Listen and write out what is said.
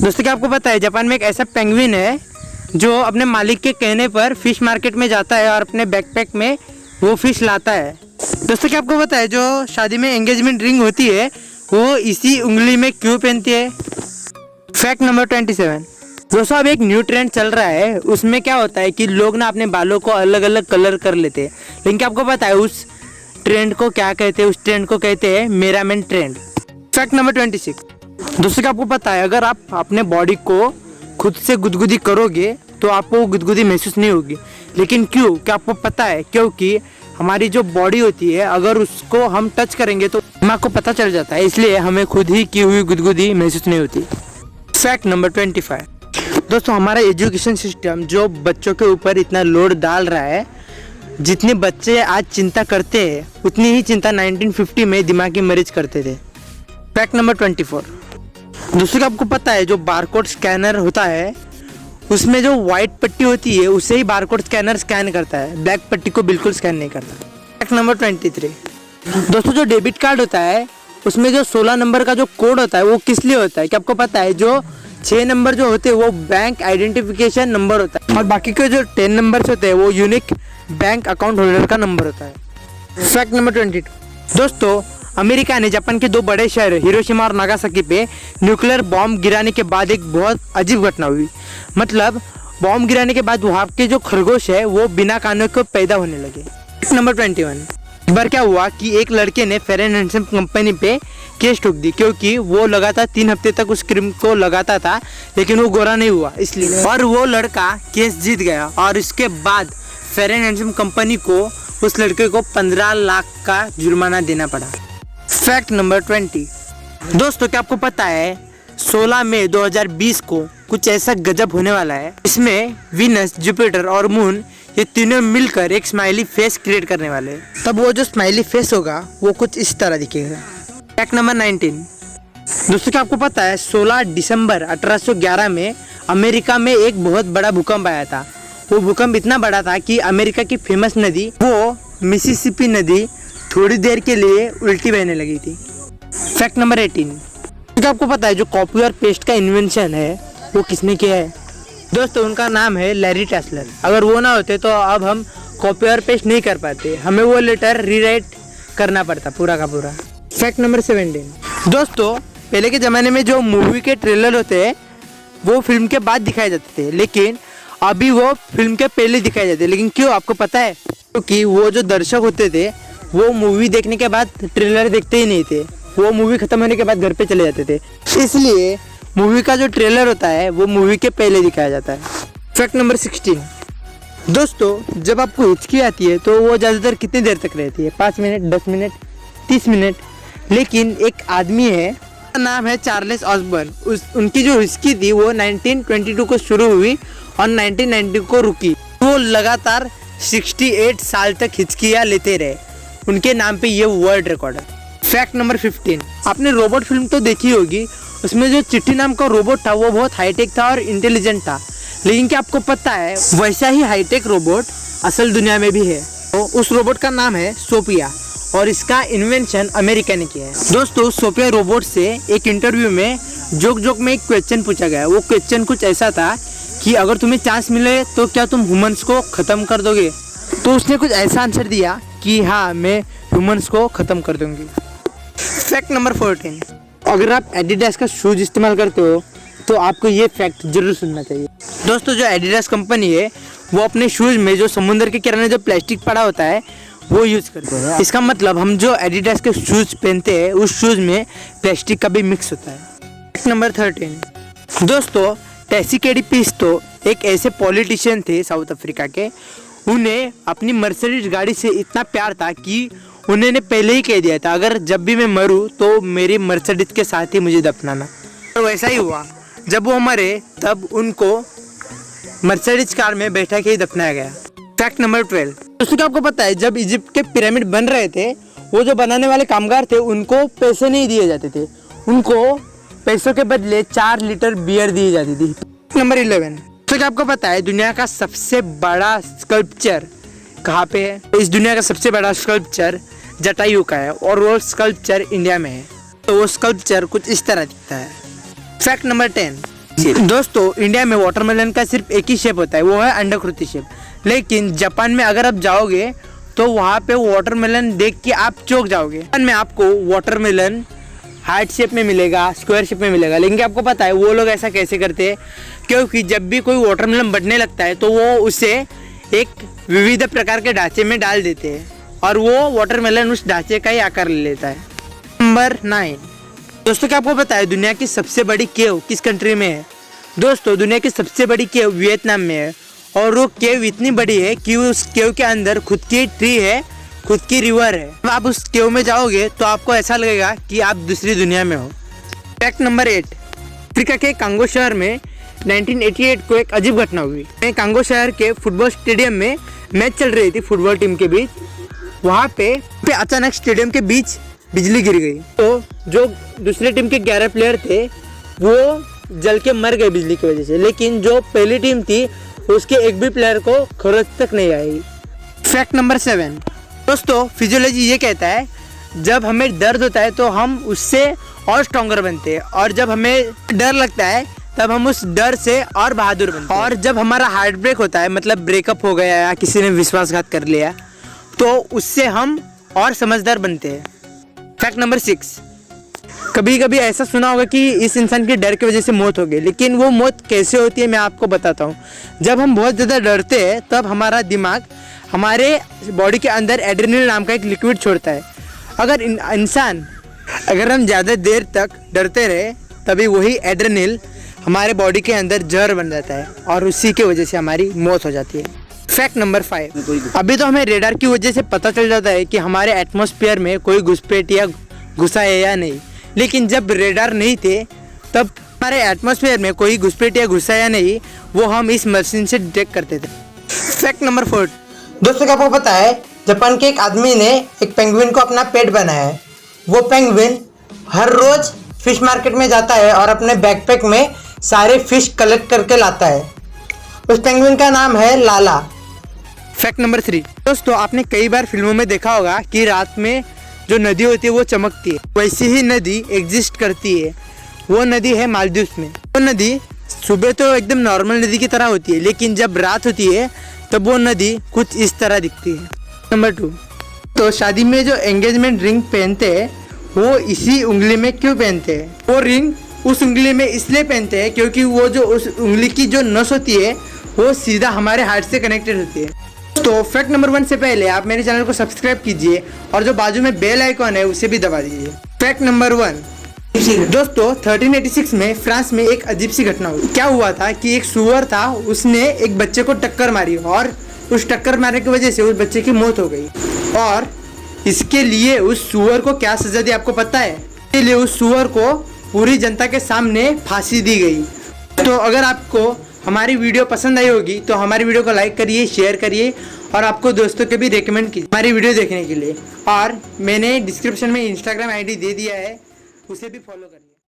दोस्तों क्या आपको पता है जापान में एक ऐसा पेंगुइन है जो अपने मालिक के कहने पर फिश मार्केट में जाता है और अपने बैकपैक में वो फिश लाता है। दोस्तों क्या आपको पता है जो शादी में एंगेजमेंट रिंग होती है वो इसी उंगली में क्यों पहनती है? Fact number 27। दोस्तों अब एक न्यू ट्रेंड चल रहा है, उसमें क्या होता है कि लोग ना अपने बालों को अलग अलग कलर कर लेते हैं, लेकिन क्या आपको पता है उस ट्रेंड को क्या कहते हैं? उस ट्रेंड को कहते हैं मेरामेन ट्रेंड। Fact number 26। दोस्तों क्या आपको पता है अगर आप अपने बॉडी को खुद से गुदगुदी करोगे तो आपको गुदगुदी महसूस नहीं होगी, लेकिन क्यों? क्या आपको पता है? क्योंकि हमारी जो बॉडी होती है अगर उसको हम टच करेंगे तो दिमाग को पता चल जाता है, इसलिए हमें खुद ही की हुई गुदगुदी महसूस नहीं होती। Fact number 25। दोस्तों हमारा एजुकेशन सिस्टम जो बच्चों के ऊपर इतना लोड डाल रहा है, जितने बच्चे आज चिंता करते हैं उतनी ही चिंता 1950 में दिमागी मरीज करते थे। Fact number 24। दोस्तों आपको पता है जो बारकोड स्कैनर होता है उसमें जो वाइट पट्टी होती है उसे ही बारकोड स्कैनर स्कैन करता है, ब्लैक पट्टी को बिल्कुल स्कैन नहीं करता। Fact number 23। दोस्तों जो डेबिट कार्ड होता है उसमें जो 16 नंबर का जो कोड होता है वो किस लिए होता है? क्या आपको पता है? जो 6 नंबर जो होते हैं वो बैंक आइडेंटिफिकेशन नंबर होता है और बाकी के जो 10 नंबर होते हैं वो यूनिक बैंक अकाउंट होल्डर का नंबर होता है। Fact number 22। दोस्तों अमेरिका ने जापान के 2 बड़े शहर हिरोशिमा और नागासाकी पे न्यूक्लियर बॉम्ब गिराने के बाद एक बहुत अजीब घटना हुई। मतलब बॉम्ब गिराने के बाद वहाँ के जो खरगोश है वो बिना कानों के पैदा होने लगे। Fact number 21। एक बार क्या हुआ कि एक लड़के ने फेयर एंड हैंडसम कंपनी पे केस ठोक दी क्योंकि वो लगातार 3 हफ्ते तक उस क्रीम को लगाता था लेकिन वो गोरा नहीं हुआ इसलिए, और वो लड़का केस जीत गया और इसके बाद फेयर एंड हैंडसम कंपनी को उस लड़के को 15 लाख का जुर्माना देना पड़ा। Fact number 20। दोस्तों क्या आपको पता है 16 मई 2020 को कुछ ऐसा गजब होने वाला है, इसमें वीनस, जुपिटर और मून ये तीनों मिलकर एक स्माइली फेस क्रिएट करने वाले हैं। तब वो जो स्माइली फेस होगा वो कुछ इस तरह दिखेगा। Fact number 19। दोस्तों क्या आपको पता है 16 दिसंबर 1811 में अमेरिका में एक बहुत बड़ा भूकंप आया था। वो भूकंप इतना बड़ा था कि अमेरिका की फेमस नदी वो मिसिसिपी नदी थोड़ी देर के लिए उल्टी बहने लगी थी। Fact number 18। क्या आपको पता है जो कॉपी और पेस्ट का इन्वेंशन है वो किसने किया है? दोस्तों उनका नाम है लैरी टेस्लर। अगर वो ना होते तो अब हम कॉपी और पेस्ट नहीं कर पाते, हमें वो लेटर रीराइट करना पड़ता पूरा का पूरा। Fact number 17। दोस्तों पहले के ज़माने में जो मूवी के ट्रेलर होते हैं वो फिल्म के बाद दिखाए जाते थे, लेकिन अभी वो फिल्म के पहले दिखाए जाते हैं। लेकिन क्यों आपको पता है? क्योंकि वो जो दर्शक होते थे वो मूवी देखने के बाद ट्रेलर देखते ही नहीं थे, वो मूवी खत्म होने के बाद घर पे चले जाते थे, इसलिए मूवी का जो ट्रेलर होता है वो मूवी के पहले दिखाया जाता है। Fact number 16। दोस्तों जब आपको हिचकी आती है तो वो ज़्यादातर कितनी देर तक रहती है? 5 मिनट, 10 मिनट, 30 मिनट। लेकिन एक आदमी है, उसका नाम है चार्ल्स ऑसबर्न। उनकी जो हिचकी थी वो 1922 को शुरू हुई और 1990 को रुकी। वो लगातार 68 साल तक हिचकियाँ लेते रहे, उनके नाम पे ये वर्ल्ड रिकॉर्ड है। Fact number 15। आपने रोबोट फिल्म तो देखी होगी, उसमें जो चिट्ठी नाम का रोबोट था वो बहुत हाईटेक था और इंटेलिजेंट था, लेकिन क्या आपको पता है वैसा ही हाईटेक रोबोट असल दुनिया में भी है। तो उस रोबोट का नाम है सोफिया और इसका इन्वेंशन अमेरिका ने किया है। दोस्तों सोफिया रोबोट से एक इंटरव्यू में जोक में एक क्वेश्चन पूछा गया। वो क्वेश्चन कुछ ऐसा था कि अगर तुम्हें चांस मिले तो क्या तुम ह्यूमंस को ख़त्म कर दोगे? तो उसने कुछ ऐसा आंसर दिया कि हाँ मैं ह्यूमंस को ख़त्म कर दूंगी। Fact number 14। अगर आप एडिडास का शूज़ इस्तेमाल करते हो तो आपको ये फैक्ट जरूर सुनना चाहिए। दोस्तों जो एडिडास कंपनी है वो अपने शूज़ में जो समुद्र के किनारे जो प्लास्टिक पड़ा होता है वो यूज़ करते हैं। इसका मतलब हम जो एडिडास के शूज़ पहनते हैं उस शूज़ में प्लास्टिक का भी मिक्स होता है। Fact number 13। दोस्तों टैसीकेडी पिस्टो एक ऐसे पॉलिटिशियन थे साउथ अफ्रीका के, उन्हें अपनी मर्सिडीज गाड़ी से इतना प्यार था कि उन्होंने पहले ही कह दिया था अगर जब भी मैं मरूं तो मेरी मर्सिडीज के साथ ही मुझे दफनाना। और वैसा ही हुआ, जब वो मरे तब उनको मर्सिडीज कार में बैठा के ही दफनाया गया। Fact number 12। दोस्तों क्या आपको पता है जब इजिप्ट के पिरामिड बन रहे थे वो जो बनाने वाले कामगार थे उनको पैसे नहीं दिए जाते थे, उनको पैसों के बदले 4 लीटर बियर दी जाती थी। नंबर 11। तो क्या आपको पता है दुनिया का सबसे बड़ा स्कल्पचर कहाँ पे है? इस दुनिया का सबसे बड़ा स्कल्पचर जटायु का है और वो स्कल्पचर इंडिया में है। तो वो स्कल्पचर कुछ इस तरह दिखता है। Fact number 10। दोस्तों इंडिया में वाटरमेलन का सिर्फ एक ही शेप होता है, वो है अंडाकृति शेप। लेकिन जापान में अगर आप जाओगे तो वहाँ पे वाटरमेलन देख के आप चौंक जाओगे। जापान में आपको वाटरमेलन हार्ट शेप में मिलेगा, स्क्वायर शेप में मिलेगा। लेकिन आपको पता है वो लोग ऐसा कैसे करते हैं? क्योंकि जब भी कोई वाटरमेलन बढ़ने लगता है तो वो उसे एक विविध प्रकार के ढांचे में डाल देते हैं और वो वाटरमेलन उस ढांचे का ही आकार ले लेता है। नंबर 9। दोस्तों क्या आपको पता है दुनिया की सबसे बड़ी केव किस कंट्री में है? दोस्तों दुनिया की सबसे बड़ी केव वियतनाम में है और वो केव इतनी बड़ी है कि उस केव के अंदर खुद की ट्री है, खुद की रिवर है। जब आप उस केव में जाओगे तो आपको ऐसा लगेगा कि आप दूसरी दुनिया में हो। Fact number 8। अफ्रीका के कांगो शहर में 1988 को एक अजीब घटना हुई। कांगो शहर के फुटबॉल स्टेडियम में मैच चल रही थी फुटबॉल टीम के बीच। वहाँ पे अचानक स्टेडियम के बीच बिजली गिर गई तो जो दूसरी टीम के 11 प्लेयर थे वो जल के मर गए बिजली की वजह से। लेकिन जो पहली टीम थी उसके एक भी प्लेयर को खरोच तक नहीं आई। Fact number 7। दोस्तों फिजियोलॉजी ये कहता है जब हमें दर्द होता है तो हम उससे और स्ट्रॉन्गर बनते हैं और जब हमें डर लगता है तब हम उस डर से और बहादुर बनते हैं। और जब हमारा हार्ट ब्रेक होता है, मतलब ब्रेकअप हो गया या किसी ने विश्वासघात कर लिया, तो उससे हम और समझदार बनते हैं। Fact number 6। कभी कभी ऐसा सुना होगा कि इस इंसान की डर की वजह से मौत हो गई, लेकिन वो मौत कैसे होती है मैं आपको बताता हूँ। जब हम बहुत ज़्यादा डरते हैं तब हमारा दिमाग हमारे बॉडी के अंदर एड्रेनलिन नाम का एक लिक्विड छोड़ता है। अगर हम ज़्यादा देर तक डरते रहे तभी वही एड्रेनलिन हमारे बॉडी के अंदर जहर बन जाता है और उसी की वजह से हमारी मौत हो जाती है। Fact number 5। अभी तो हमें रेडार की वजह से पता चल जाता है कि हमारे एटमॉस्फेयर में कोई घुसपैठ या घुसा है या नहीं। लेकिन जब रेडार नहीं थे तब हमारे एटमॉस्फेयर में कोई घुसपैठ या घुसा या नहीं वो हम इस मशीन से डिटेक्ट करते थे। Fact number 4। दोस्तों क्या आपको पता है जापान के एक आदमी ने एक पेंगुइन को अपना पेट बनाया है। वो पेंगुइन हर रोज फिश मार्केट में जाता है और अपने बैकपैक में सारे फिश कलेक्ट करके लाता है। उस पेंगुइन का नाम है लाला। Fact number 3। दोस्तों आपने कई बार फिल्मों में देखा होगा कि रात में जो नदी होती है वो चमकती है, वैसी ही नदी एग्जिस्ट करती है। वो नदी है मालदीव्स में। वो नदी सुबह तो एकदम नॉर्मल नदी की तरह होती है, लेकिन जब रात होती है तब वो नदी कुछ इस तरह दिखती है। नंबर 2। तो शादी में जो एंगेजमेंट रिंग पहनते हैं वो इसी उंगली में क्यों पहनते हैं? वो रिंग उस उंगली में इसलिए पहनते हैं क्योंकि वो जो उस उंगली की जो नस होती है वो सीधा हमारे हार्ट से कनेक्टेड होती है। तो फैक्ट नंबर 1 से पहले आप मेरे चैनल को सब्सक्राइब कीजिए और जो बाजू में बेल आइकॉन है उसे भी दबा दीजिए। Fact number 1। दोस्तों 1386 में फ्रांस में एक अजीब सी घटना हुई। क्या हुआ था कि एक सुअर था, उसने एक बच्चे को टक्कर मारी और उस टक्कर मारने की वजह से उस बच्चे की मौत हो गई। और इसके लिए उस सुअर को क्या सजा दी आपको पता है? इसके लिए उस सुअर को पूरी जनता के सामने फांसी दी गई। तो अगर आपको हमारी वीडियो पसंद आई होगी तो हमारी वीडियो को लाइक करिए, शेयर करिए और आपको दोस्तों के भी रेकमेंड कीजिए हमारी वीडियो देखने के लिए। और मैंने डिस्क्रिप्शन में इंस्टाग्राम आईडी दे दिया है, उसे भी फॉलो करिए।